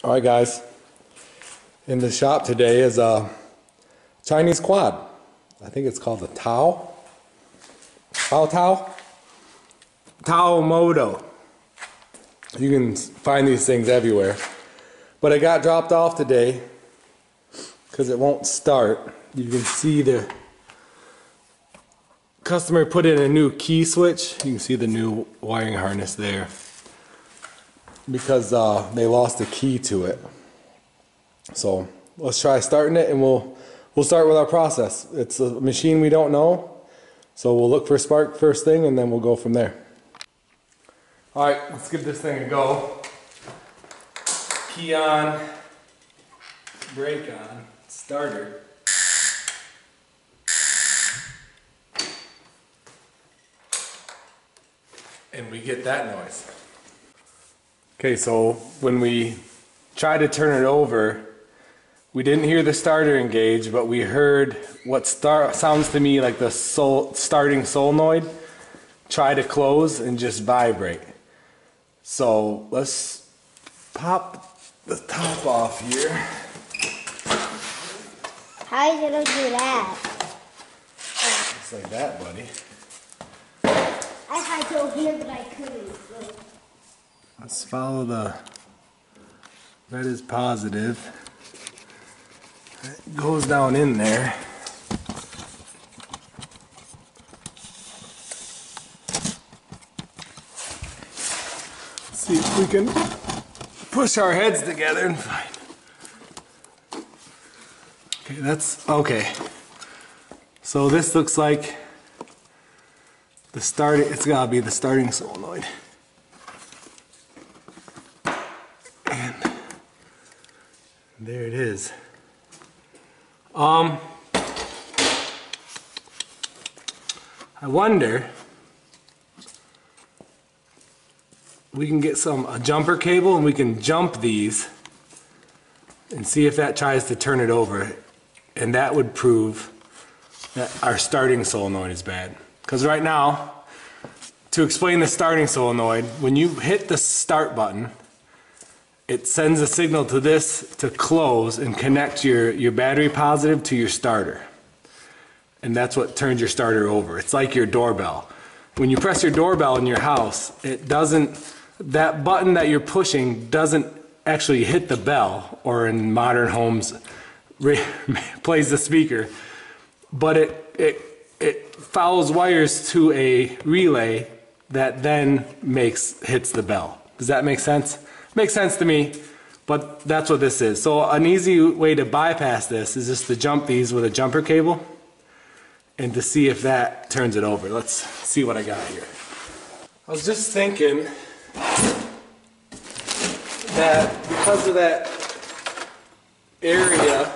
Alright guys, in the shop today is a Chinese quad. I think it's called the Tao Motors. You can find these things everywhere. But it got dropped off today because it won't start. You can see the customer put in a new key switch. You can see the new wiring harness there because they lost the key to it. So let's try starting it, and we'll start with our process. It's a machine we don't know, so we'll look for a spark first thing, and then we'll go from there. All right, let's give this thing a go. Key on, brake on, starter. And we get that noise. Okay, so when we tried to turn it over, we didn't hear the starter engage, but we heard what sounds to me like the starting solenoid try to close and just vibrate. So let's pop the top off here. How are you gonna do that? Just like that, buddy. I tried to over here, but I couldn't. Let's follow the red is positive. It goes down in there. Let's see if we can push our heads together and find. Okay, that's okay. So this looks like the starting, it's gotta be the starting solenoid. And there it is. I wonder, we can get a jumper cable and we can jump these and see if that tries to turn it over, and that would prove that our starting solenoid is bad. Because right now, to explain the starting solenoid, when you hit the start button, it sends a signal to this to close and connect your battery positive to your starter. And that's what turns your starter over. It's like your doorbell. When you press your doorbell in your house, that button that you're pushing doesn't actually hit the bell, or in modern homes, plays the speaker, but it follows wires to a relay that then hits the bell. Does that make sense? Makes sense to me, but that's what this is. So an easy way to bypass this is just to jump these with a jumper cable and to see if that turns it over. Let's see what I got here. I was just thinking that because of that area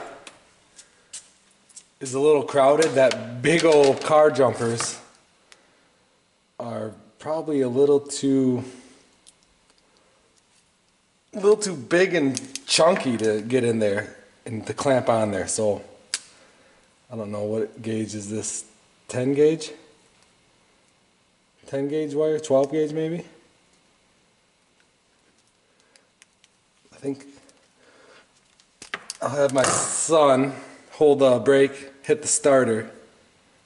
is a little crowded, that big old car jumpers are probably a little too big and chunky to get in there and to clamp on there. So I don't know, what gauge is this? 10 gauge? 10 gauge wire? 12 gauge maybe? I think I'll have my son hold the brake, hit the starter.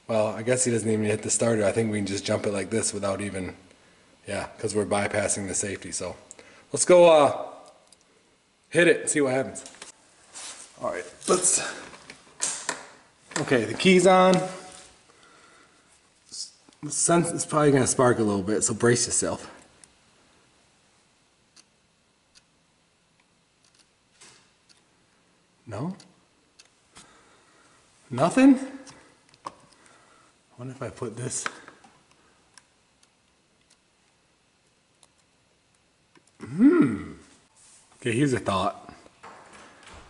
Well, I guess he doesn't even hit the starter. I think we can just jump it like this without even, yeah, because we're bypassing the safety. So let's go hit it and see what happens. All right, okay, the key's on. It's probably gonna spark a little bit, so brace yourself. No? Nothing? I wonder if I put this. Okay, here's a thought.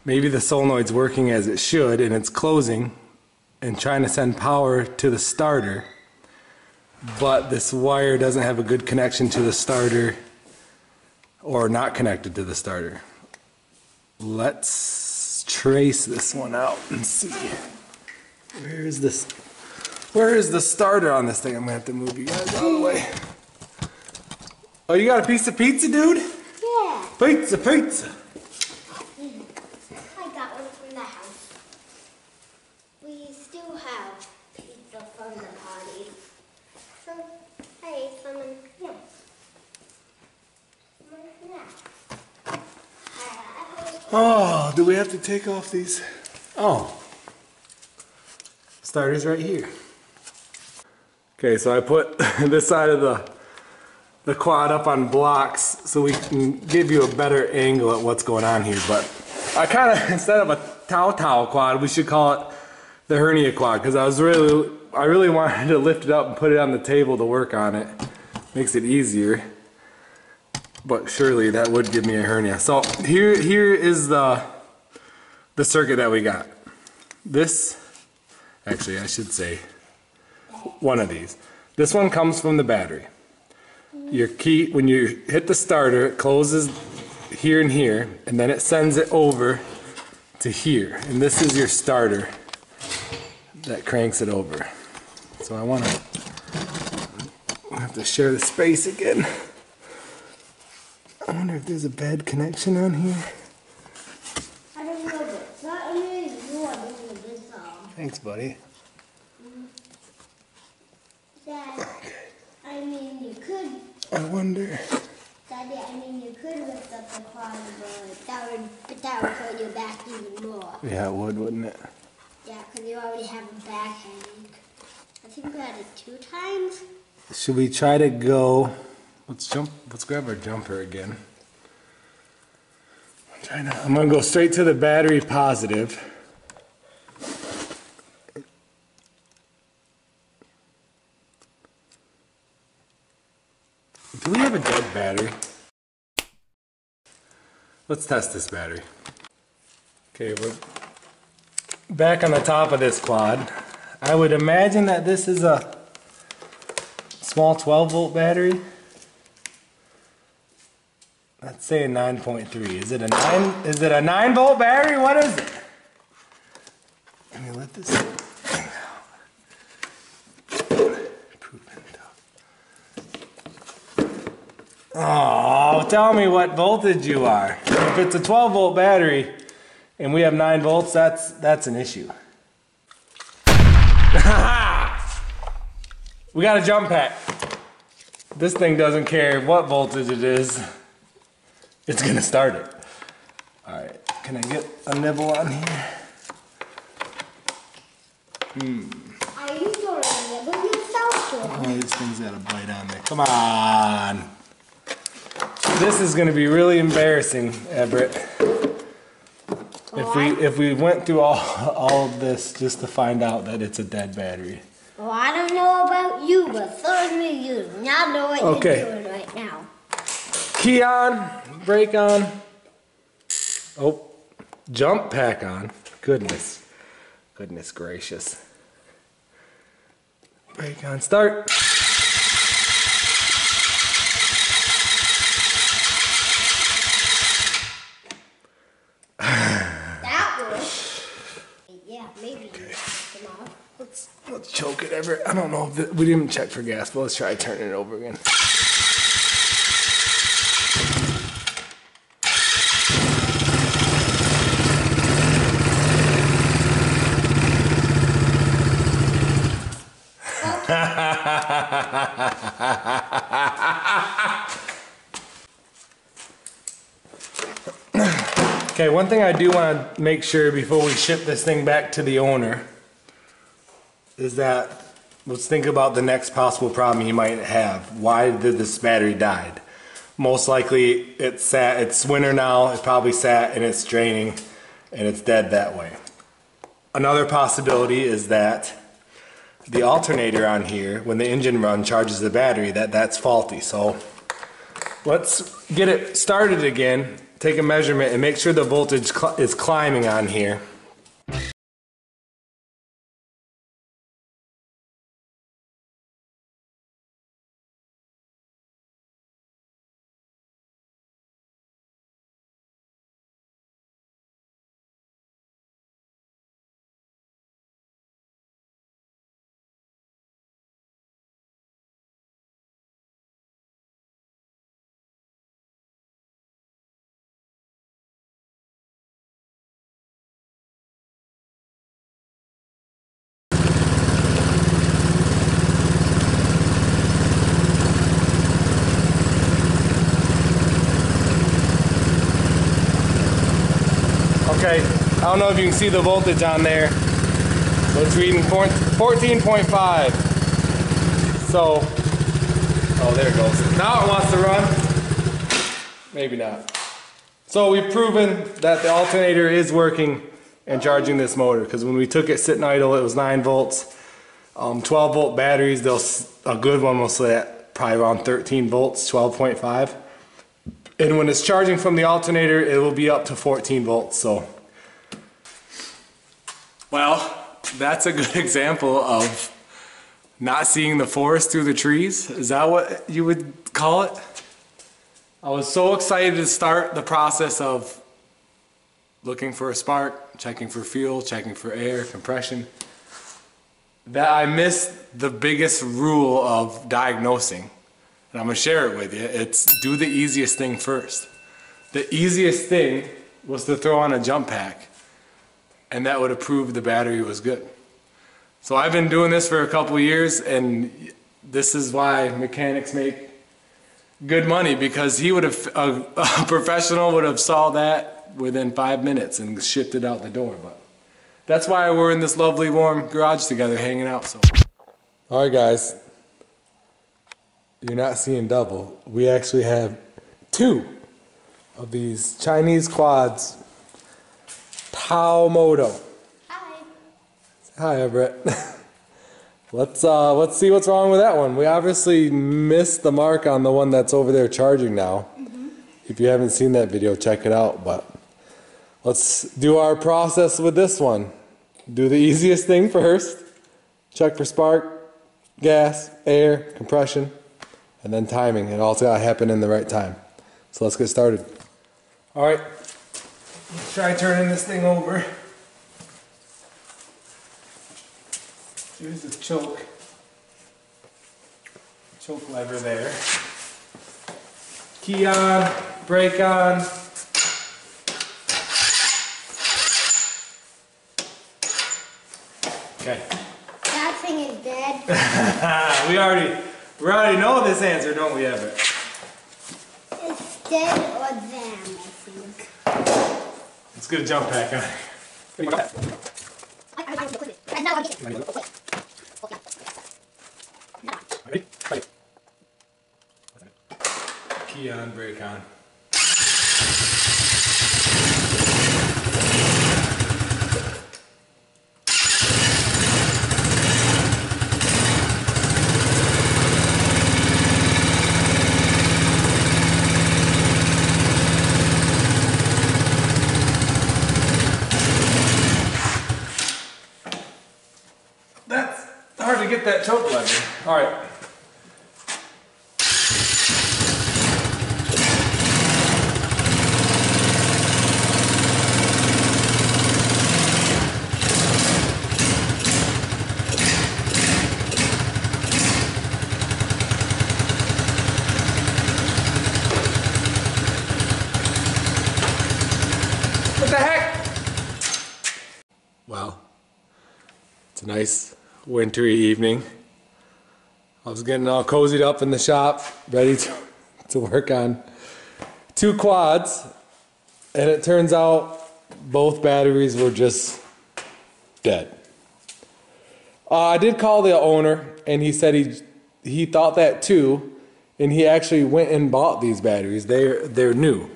Maybe the solenoid's working as it should and it's closing and trying to send power to the starter, but this wire doesn't have a good connection to the starter, or not connected to the starter. Let's trace this one out and see. Where is the starter on this thing? I'm gonna have to move you guys out of the way. Oh, you got a piece of pizza, dude? Yeah. Pizza, pizza. Hey, someone. Yeah. Oh, do we have to take off these? Oh. Starter's right here. Okay, so I put this side of the quad up on blocks so we can give you a better angle at what's going on here. But I kind of, instead of a Tao quad, we should call it the hernia quad, because I really wanted to lift it up and put it on the table to work on it. Makes it easier. But surely that would give me a hernia. So here is the circuit that we got. This, actually I should say one of these. This one comes from the battery. Your key, when you hit the starter, it closes here and here, and then it sends it over to here. And this is your starter that cranks it over. So I have to share the space again. I wonder if there's a bad connection on here. I don't know, but it's not really you are doing this song. Thanks, buddy. Dad, I mean, you could. I wonder. Daddy, I mean, you could lift up the quad, but that would hurt your back even more. Yeah, it would, wouldn't it? Yeah, because you already have a backache. I think we had it 2 times. Should we try to go? Let's grab our jumper again. I'm gonna go straight to the battery positive. Do we have a dead battery? Let's test this battery. Okay, we're back on the top of this quad. I would imagine that this is a small 12-volt battery. Let's say a 9.3. Is it a 9-volt battery? What is it? Let me let this. Oh, tell me what voltage you are. If it's a 12-volt battery and we have 9 volts, that's an issue. We got a jump pack. This thing doesn't care what voltage it is. It's gonna start it. Alright, can I get a nibble on here? Are you going to nibble yourself? Oh, this thing's got a bite on there. Come on. This is gonna be really embarrassing, Everett. If we went through all of this just to find out that it's a dead battery. Well, I don't know about you, but certainly you do not know what you're doing right now. Key on, brake on. Oh, jump pack on. Goodness gracious. Brake on, start. That was. Yeah, maybe. Okay. Let's choke it, Everett. I don't know if we didn't check for gas, but let's try turning it over again. Okay, one thing I do want to make sure before we ship this thing back to the owner is that let's think about the next possible problem he might have. Why did this battery die? Most likely it's winter now, it probably sat and it's draining and it's dead that way. Another possibility is that the alternator on here, when the engine run charges the battery, that's faulty. So let's get it started again, take a measurement and make sure the voltage is climbing on here. Okay, I don't know if you can see the voltage on there, but it's reading 14.5. So, oh, there it goes. Now it wants to run. Maybe not. So we've proven that the alternator is working and charging this motor, because when we took it sitting idle, it was 9 volts. 12 volt batteries, a good one will sit at probably around 13 volts, 12.5. And when it's charging from the alternator, it will be up to 14 volts. So, well, that's a good example of not seeing the forest through the trees. Is that what you would call it? I was so excited to start the process of looking for a spark, checking for fuel, checking for air, compression, that I missed the biggest rule of diagnosing. And I'm gonna share it with you. It's do the easiest thing first. The easiest thing was to throw on a jump pack, and that would have proved the battery was good. So I've been doing this for a couple of years, and this is why mechanics make good money, because he would have, a professional would have saw that within 5 minutes and shipped it out the door. But that's why we're in this lovely warm garage together hanging out. So, all right guys, you're not seeing double. We actually have 2 of these Chinese quads, Tao Motors. Hi. Hi, Everett. Let's see what's wrong with that one. We obviously missed the mark on the one that's over there charging now. If you haven't seen that video, check it out. But let's do our process with this one. Do the easiest thing first. Check for spark, gas, air, compression, and then timing. It all gotta happen in the right time. So let's get started. All right, let's try turning this thing over. Here's the choke lever there. Key on, brake on. Okay. That thing is dead. we already know this answer, don't we, Everett? It's dead or them, I think. Let's get a jump pack on. Ready? Ready. Key on, brake on. That's hard to get that choke lever. All right. What the heck? Well, it's a nice wintry evening. I was getting all cozied up in the shop, ready to work on 2 quads, and it turns out both batteries were just dead. I did call the owner, and he said he thought that too, and he actually went and bought these batteries. They're new.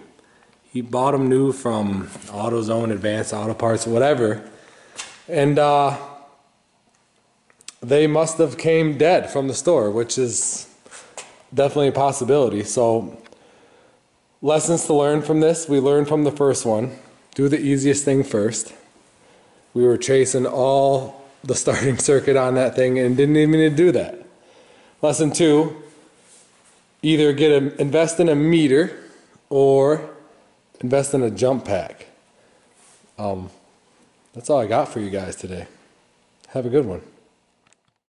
He bought them new from AutoZone, Advanced Auto Parts, whatever, and they must have came dead from the store, which is definitely a possibility. So, lessons to learn from this. We learned from the first one. Do the easiest thing first. We were chasing all the starting circuit on that thing and didn't even need to do that. Lesson 2, either invest in a meter or invest in a jump pack. That's all I got for you guys today. Have a good one.